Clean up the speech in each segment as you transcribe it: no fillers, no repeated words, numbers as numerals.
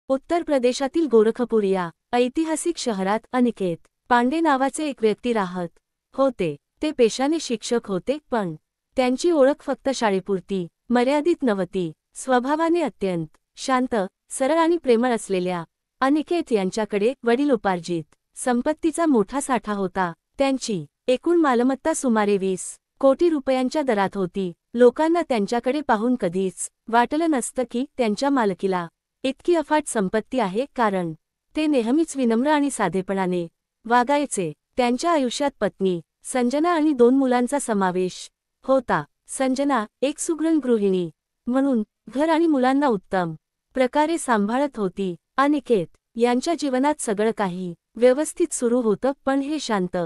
उत्तर प्रदेशातील गोरखपूर या ऐतिहासिक शहरात अनिकेत पांडे नावाचे एक व्यक्ती राहत होते। ते पेशाने शिक्षक होते, पण त्यांची ओळख फक्त शाळेपुरती मर्यादित नव्हती। स्वभावाने अत्यंत शांत, सरळ आणि प्रेमळ असलेल्या अनिकेत यांच्याकडे वडिलोपार्जित संपत्तीचा मोठा साठा होता। त्यांची एकूण मालमत्ता सुमारे 20 कोटी रुपयांच्या दरात होती। लोकांना त्यांच्याकडे पाहून कधीच वाटलं नसतं की त्यांच्या मालकीला इतकी अफाट संपत्ती आहे, कारण ते नेहमीच विनम्र आणि साधेपणाने वागायचे। त्यांच्या आयुष्यात पत्नी संजना आणि 2 मुलांचा समावेश होता। संजना एक सुगरण गृहिणी म्हणून घर आणि मुलांना उत्तम प्रकारे सांभाळत होती। अनिकेत यांच्या जीवनात सगळं काही व्यवस्थित सुरू होतं, पण हे शांत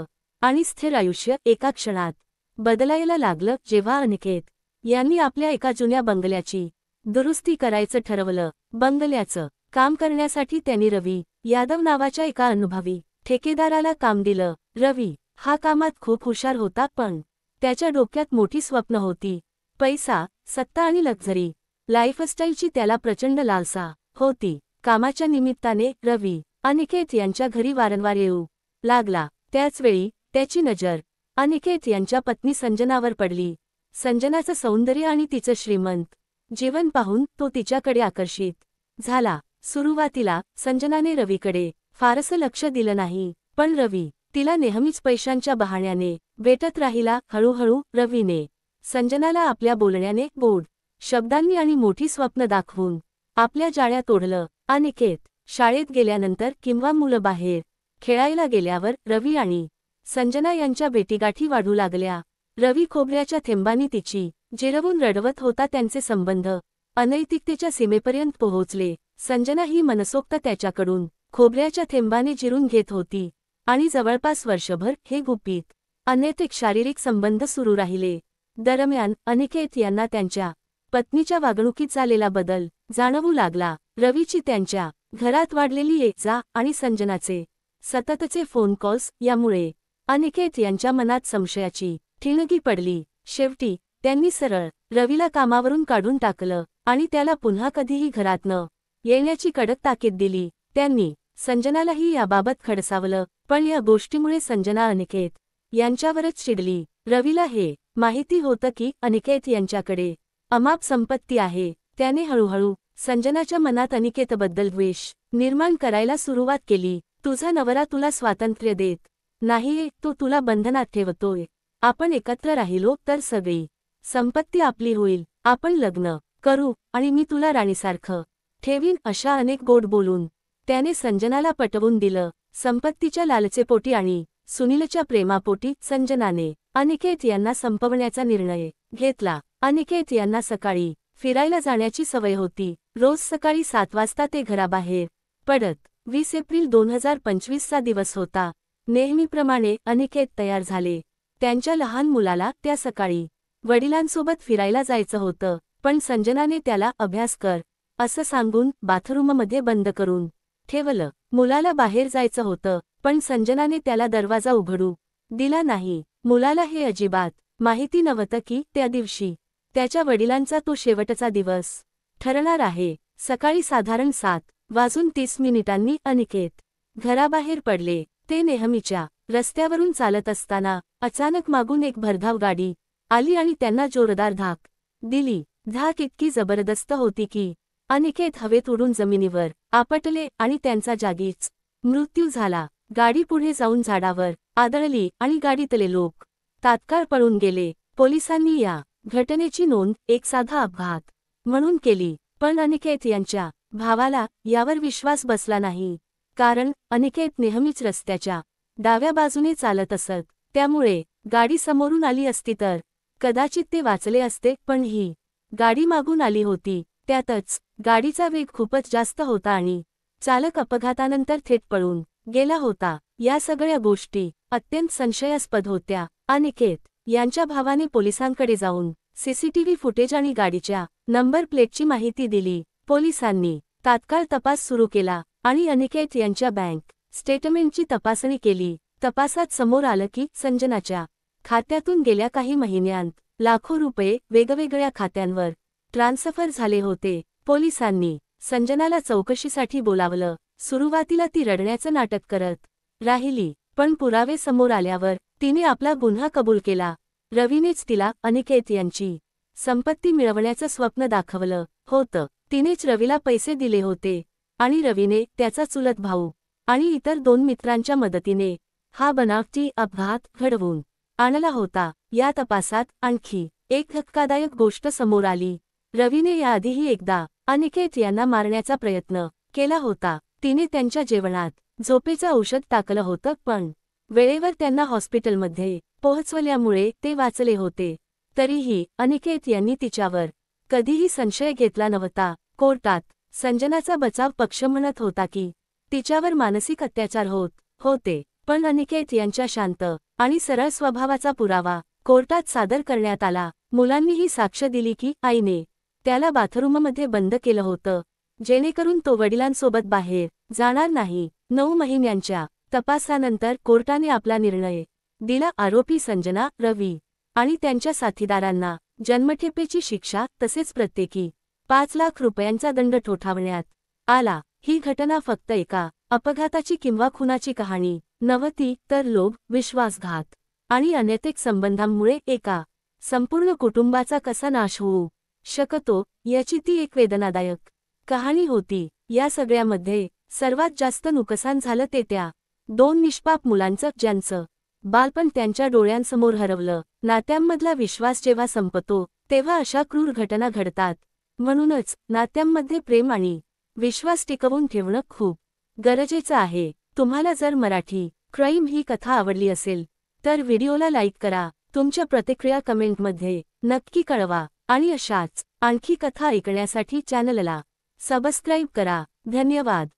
आणि स्थिर आयुष्य एका क्षणात बदलायला लागलं जेव्हा अनिकेत यांनी आपल्या एका जुन्या बंगल्याची दुरुस्ती करायचं ठरवलं। बंगल्याचं काम करण्यासाठी त्यांनी रवी यादव नावाच्या एका अनुभवी ठेकेदाराला काम दिलं। रवी हा कामात खूप हुशार होता, पण त्याच्या डोक्यात मोठी स्वप्न होती। पैसा, सत्ता आणि लक्झरी लाईफस्टाईलची त्याला प्रचंड लालसा होती। कामाच्या निमित्ताने रवी अनिकेत यांच्या घरी वारंवार येऊ लागला। त्याचवेळी त्याची नजर अनिकेत यांच्या पत्नी संजनावर पडली। संजनाचं सौंदर्य आणि तिचं श्रीमंत जीवन पाहून तो तिच्याकडे आकर्षित झाला। सुरुवातीला संजनाने रवीकडे फारसं लक्ष दिलं नाही, पण रवी तिला नेहमीच पैशांच्या बहाण्याने भेटत राहिला। हळूहळू रवीने संजनाला आपल्या बोलण्याने, गोड शब्दांनी आणि मोठी स्वप्न दाखवून आपल्या जाळ्यात ओढलं। अनिकेत शाळेत गेल्यानंतर किंवा मुलं बाहेर खेळायला गेल्यावर रवी आणि संजना यांच्या भेटीगाठी वाढू लागल्या। रवी खोबऱ्याच्या थेंबांनी तिची जिरवून रडवत होता। त्यांचे संबंध अनैतिकतेच्या सीमेपर्यंत पोहोचले। संजना ही मनसोक्त त्याच्याकडून खोबऱ्याच्या थेंबाने जिरून घेत होती आणि जवळपास वर्षभर हे गुपित अनैतिक शारीरिक संबंध सुरू राहिले। दरम्यान अनिकेत यांना त्यांच्या पत्नीच्या वागणुकीत झालेला बदल जाणवू लागला। रवीची त्यांच्या घरात वाढलेली ये-जा आणि संजनाचे सततचे फोन कॉल्स यामुळे अनिकेत यांच्या मनात संशयाची ठिणगी पडली। शेवटी त्यांनी सरळ रवीला कामावरून काढून टाकलं आणि त्याला पुन्हा कधीही घरात न येण्याची कडक ताकीद दिली। त्यांनी संजनालाही याबाबत खडसावलं, पण या गोष्टीमुळे संजना अनिकेत यांच्यावरच चिडली। रवीला हे माहिती होतं की अनिकेत यांच्याकडे अमाप संपत्ती आहे। त्याने हळूहळू संजनाच्या मनात अनिकेतबद्दल द्वेष निर्माण करायला सुरुवात केली। तुझा नवरा तुला स्वातंत्र्य देत नाहीये, तो तुला बंधनात ठेवतोय। आपण एकत्र राहिलो तर सगळी संपत्ती आपली होईल। आपण लग्न करू आणि मी तुला राणीसारखं ठेवीन, अशा अनेक गोड बोलून त्याने संजनाला पटवून दिलं। संपत्तीच्या लालसेपोटी आणि सुनीलच्या प्रेमापोटी संजनाने अनिकेत यांना संपवण्याचा निर्णय घेतला। अनिकेत यांना सकाळी फिरायला जाण्याची सवय होती। रोज सकाळी 7 वाजता ते घराबाहेर पडत। 20 एप्रिल 2025 चा दिवस होता। नेहमीप्रमाणे अनिकेत तयार झाले। त्यांच्या लहान मुलाला त्या सकाळी वडिलांसोबत फिरायला जायचं होतं, पण संजनाने त्याला अभ्यास कर असं सांगून बाथरूममध्ये बंद करून ठेवलं। मुलाला बाहेर जायचं होतं, पण संजनाने त्याला दरवाजा उघडू दिला नाही। मुलाला हे अजिबात माहिती नव्हतं की त्या दिवशी त्याच्या वडिलांचा तो शेवटचा दिवस ठरणार आहे। सकाळी साधारण 7:30 अनिकेत घराबाहेर पडले। ते नेहमीच्या रस्त्यावरून चालत असताना अचानक मागून एक भरधाव गाडी आली आणि त्यांना जोरदार धाक दिली। धाक इतकी जबरदस्त होती की अनिकेत हवेत उडून जमिनीवर आपटले आणि त्यांचा जागीच मृत्यू झाला। गाडी पुढे जाऊन झाडावर आदळली आणि गाडीतले लोक तात्काळ पळून गेले। पोलिसांनी या घटनेची नोंद एक साधा अपघात म्हणून केली, पण अनिकेत यांच्या भावाला यावर विश्वास बसला नाही, कारण अनिकेत नेहमीच रस्त्याच्या डाव्या बाजूने चालत असत। त्यामुळे गाडी समोरून आली असती तर कदाचित ते वाचले असते, पण ही गाडी मागून आली होती। त्यातच गाडीचा वेग खूपच जास्त होता आणि चालक अपघातानंतर थेट पळून गेला होता। या सगळ्या गोष्टी अत्यंत संशयास्पद होत्या। अनिकेत यांच्या भावाने पोलिसांकडे जाऊन सीसीटीव्ही फुटेज आणि गाडीच्या नंबर प्लेटची माहिती दिली। पोलिसांनी तात्काळ तपास सुरू केला आणि अनिकेत यांच्या बँक स्टेटमेंटची तपासणी केली। तपासात समोर आलं की संजनाच्या खात्यातून गेल्या काही महिन्यांत लाखो रुपये वेगवेगळ्या खात्यांवर ट्रान्सफर झाले होते। पोलिसांनी संजनाला चौकशीसाठी बोलावलं. सुरुवातीला ती रडण्याचं नाटक करत राहिली, पण पुरावे समोर आल्यावर तिने आपला गुन्हा कबूल केला. रवीनेच तिला अनिकेत यांची संपत्ती मिळवण्याचं स्वप्न दाखवलं होतं. तिनेच रवीला पैसे दिले होते आणि रवीने त्याचा चुलत भाऊ आणि इतर 2 मित्रांच्या मदतीने हा बनावटी अपघात घडवून आणला होता. या तपासात आणखी एक धक्कादायक गोष्ट समोर आली. रवीने याआधीही एकदा अनिकेत यांना मारण्याचा प्रयत्न केला होता. तिने त्यांच्या जेवणात झोपेचं औषध टाकलं होतं, पण वेळेवर त्यांना हॉस्पिटलमध्ये पोहोचवल्यामुळे ते वाचले होते. तरीही अनिकेत यांनी तिच्यावर कधीही संशय घेतला नव्हता. कोर्टात संजनाचा बचाव पक्ष म्हणत होता की तिच्यावर मानसिक अत्याचार होत होते, पण अनिकेत यांच्या शांत आणि सरळ स्वभावाचा पुरावा कोर्टात सादर करण्यात आला. मुलांनीही साक्ष दिली की आईने त्याला बाथरूममध्ये बंद केलं होतं, जेणेकरून तो वडिलांसोबत बाहेर जाणार नाही. 9 महिन्यांच्या तपासानंतर कोर्टाने आपला निर्णय दिला. आरोपी संजना, रवी आणि त्यांच्या साथीदारांना जन्मठेपेची शिक्षा तसेच प्रत्येकी 5 लाख रुपयांचा दंड ठोठावण्यात आला. ही घटना फक्त एका अपघाताची किंवा खुनाची कहाणी नव्हती, तर लोभ, विश्वासघात आणि अनैतिक संबंधांमुळे एका संपूर्ण कुटुंबाचा कसा नाश होऊ शकतो याची ती एक वेदनादायक कहाणी होती. या सगळ्यामध्ये सर्वात जास्त नुकसान झालं ते त्या 2 निष्पाप मुलांचं, ज्यांचं बालपण त्यांच्या डोळ्यांसमोर हरवलं. नात्यांमधला विश्वास जेव्हा संपतो तेव्हा अशा क्रूर घटना घडतात. म्हणूनच नात्यांमध्ये प्रेम आणि विश्वास टिकवून ठेवणं खूप गरजेचं आहे. तुम्हाला जर मराठी क्राईम ही कथा आवडली असेल तर व्हिडिओला लाईक करा. तुमच्या प्रतिक्रिया कमेंटमध्ये नक्की कळवा आणि अशाच आणखी कथा ऐकण्यासाठी चॅनलला सबस्क्राईब करा. धन्यवाद.